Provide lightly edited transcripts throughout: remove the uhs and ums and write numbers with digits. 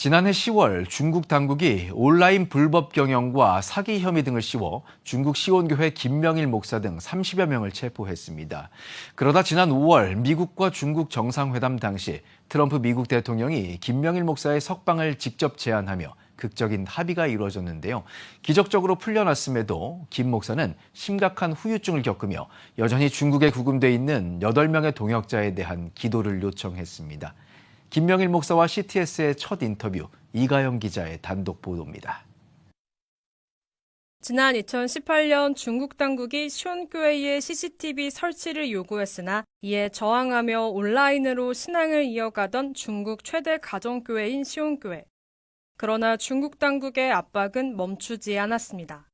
지난해 10월 중국 당국이 온라인 불법 경영과 사기 혐의 등을 씌워 중국 시온교회 김명일 목사 등 30여 명을 체포했습니다. 그러다 지난 5월 미국과 중국 정상회담 당시 트럼프 미국 대통령이 김명일 목사의 석방을 직접 제안하며 극적인 합의가 이루어졌는데요. 기적적으로 풀려났음에도 김 목사는 심각한 후유증을 겪으며 여전히 중국에 구금돼 있는 8명의 동역자에 대한 기도를 요청했습니다. 김명일 목사와 CTS의 첫 인터뷰, 이가영 기자의 단독 보도입니다. 지난 2018년 중국 당국이 시온교회의 CCTV 설치를 요구했으나 이에 저항하며 온라인으로 신앙을 이어가던 중국 최대 가정교회인 시온교회. 그러나 중국 당국의 압박은 멈추지 않았습니다.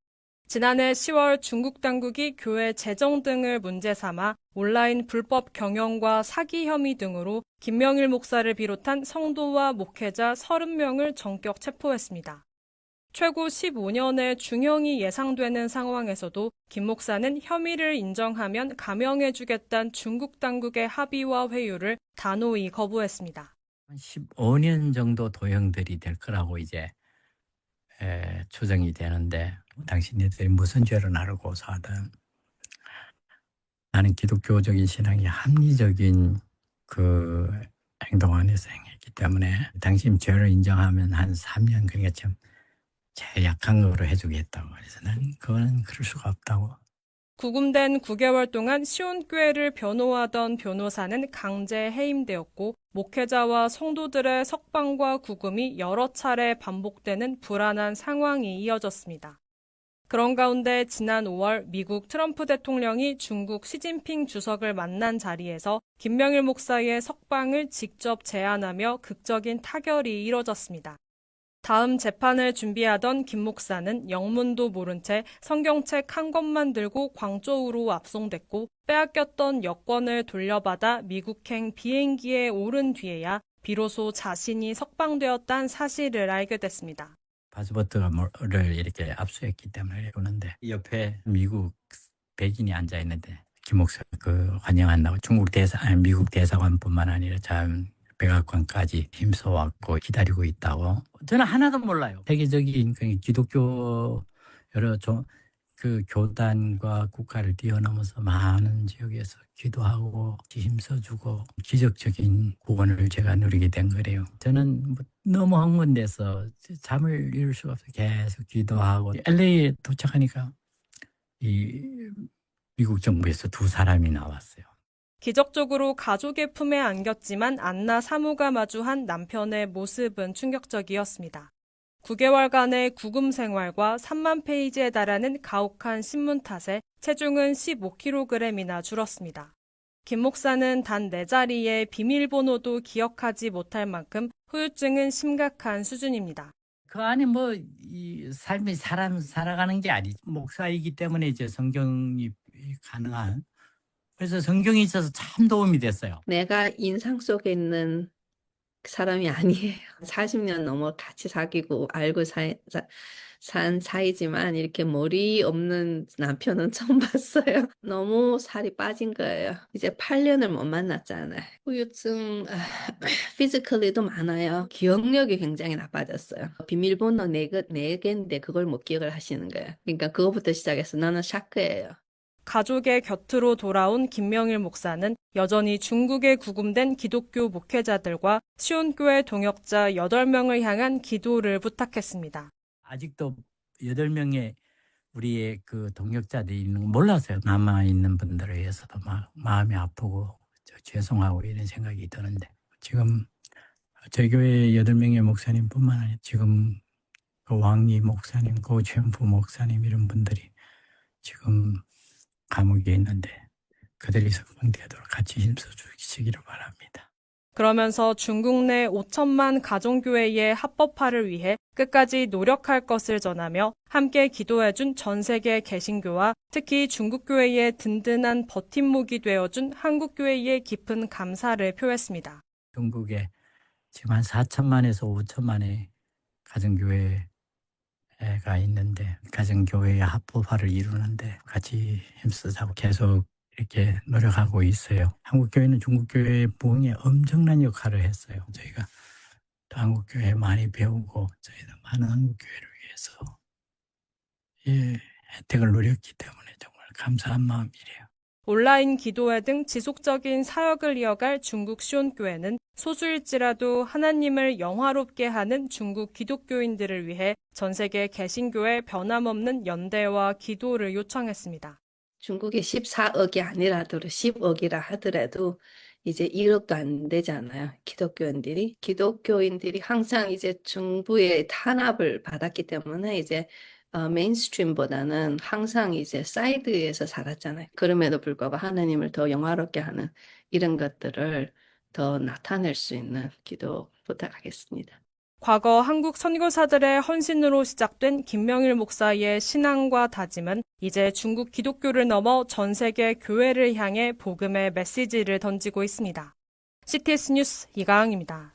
지난해 10월 중국 당국이 교회 재정 등을 문제 삼아 온라인 불법 경영과 사기 혐의 등으로 김명일 목사를 비롯한 성도와 목회자 30명을 전격 체포했습니다. 최고 15년의 중형이 예상되는 상황에서도 김 목사는 혐의를 인정하면 감형해주겠다는 중국 당국의 합의와 회유를 단호히 거부했습니다. 15년 정도 도형들이 될 거라고 이제 추정이 되는데, 당신네들이 무슨 죄로 나를 고소하든 나는 기독교적인 신앙이 합리적인 그 행동 안에서 행했기 때문에 당신 죄를 인정하면 한 3년, 그러니까 좀 제일 약한 거로 해주겠다고. 그래서 난 그거는 그럴 수가 없다고. 구금된 9개월 동안 시온교회를 변호하던 변호사는 강제 해임되었고 목회자와 성도들의 석방과 구금이 여러 차례 반복되는 불안한 상황이 이어졌습니다. 그런 가운데 지난 5월 미국 트럼프 대통령이 중국 시진핑 주석을 만난 자리에서 김명일 목사의 석방을 직접 제안하며 극적인 타결이 이뤄졌습니다. 다음 재판을 준비하던 김 목사는 영문도 모른 채 성경책 한 권만 들고 광저우로 압송됐고 빼앗겼던 여권을 돌려받아 미국행 비행기에 오른 뒤에야 비로소 자신이 석방되었다는 사실을 알게 됐습니다. 파스포트를 이렇게 압수했기 때문에 그러는데 옆에 미국 백인이 앉아 있는데 김 목사 환영한다고 미국 대사관뿐만 아니라 참 백악관까지 힘써왔고 기다리고 있다고. 저는 하나도 몰라요. 세계적인 기독교 여러 교단과 국가를 뛰어넘어서 많은 지역에서 기도하고 힘써주고 기적적인 구원을 제가 누리게 된 거래요. 저는 너무 흥분돼서 잠을 이룰 수가 없어요. 계속 기도하고 LA에 도착하니까 이 미국 정부에서 2사람이 나왔어요. 기적적으로 가족의 품에 안겼지만 안나 사모가 마주한 남편의 모습은 충격적이었습니다. 9개월간의 구금 생활과 3만 페이지에 달하는 가혹한 신문 탓에 체중은 15kg이나 줄었습니다. 김 목사는 단 4자리의 비밀번호도 기억하지 못할 만큼 후유증은 심각한 수준입니다. 그 안에 이 삶이 사람 살아가는 게 아니지. 목사이기 때문에 이제 성경이 가능한. 그래서 성경이 있어서 참 도움이 됐어요. 내가 인상 속에 있는 사람이 아니에요. 40년 넘어 같이 사귀고 알고 산 사이지만 이렇게 머리 없는 남편은 처음 봤어요. 너무 살이 빠진 거예요. 이제 8년을 못 만났잖아요. 후유증, 피지컬리도 많아요. 기억력이 굉장히 나빠졌어요. 비밀번호 4개인데 그걸 못 기억을 하시는 거예요. 그러니까 그거부터 시작해서 나는 샤크예요. 가족의 곁으로 돌아온 김명일 목사는 여전히 중국에 구금된 기독교 목회자들과 시온교회 동역자 8명을 향한 기도를 부탁했습니다. 아직도 8명의 우리의 동역자들이 있는 거 몰랐어요. 남아있는 분들에 의해서도 마음이 아프고 죄송하고 이런 생각이 드는데, 지금 저희 교회 8명의 목사님뿐만 아니라 지금 왕리 목사님, 최은fu 목사님 이런 분들이 지금 감옥에 있는데 그들이 석방되도록 같이 힘써주시기를 바랍니다. 그러면서 중국 내 5천만 가정교회의 합법화를 위해 끝까지 노력할 것을 전하며 함께 기도해준 전 세계 개신교와 특히 중국교회의 든든한 버팀목이 되어준 한국교회의 깊은 감사를 표했습니다. 중국에 지금 한 4천만에서 5천만의 가정교회가 있는데 가정교회의 합법화를 이루는데 같이 힘쓰자고 계속 이렇게 노력하고 있어요. 한국교회는 중국교회의 부흥에 엄청난 역할을 했어요. 저희가 또 한국교회 많이 배우고 저희도 많은 한국교회를 위해서 혜택을 누렸기 때문에 정말 감사한 마음이래요. 온라인 기도회 등 지속적인 사역을 이어갈 중국 시온교회는 소수일지라도 하나님을 영화롭게 하는 중국 기독교인들을 위해 전 세계 개신교회 변함없는 연대와 기도를 요청했습니다. 중국이 14억이 아니라도 10억이라 하더라도 이제 1억도 안 되잖아요. 기독교인들이 항상 이제 정부의 탄압을 받았기 때문에 이제 메인스트림보다는 항상 이제 사이드에서 살았잖아요. 그럼에도 불구하고 하나님을 더 영화롭게 하는 이런 것들을 더 나타낼 수 있는 기도 부탁하겠습니다. 과거 한국 선교사들의 헌신으로 시작된 김명일 목사의 신앙과 다짐은 이제 중국 기독교를 넘어 전 세계 교회를 향해 복음의 메시지를 던지고 있습니다. CTS 뉴스 이가영입니다.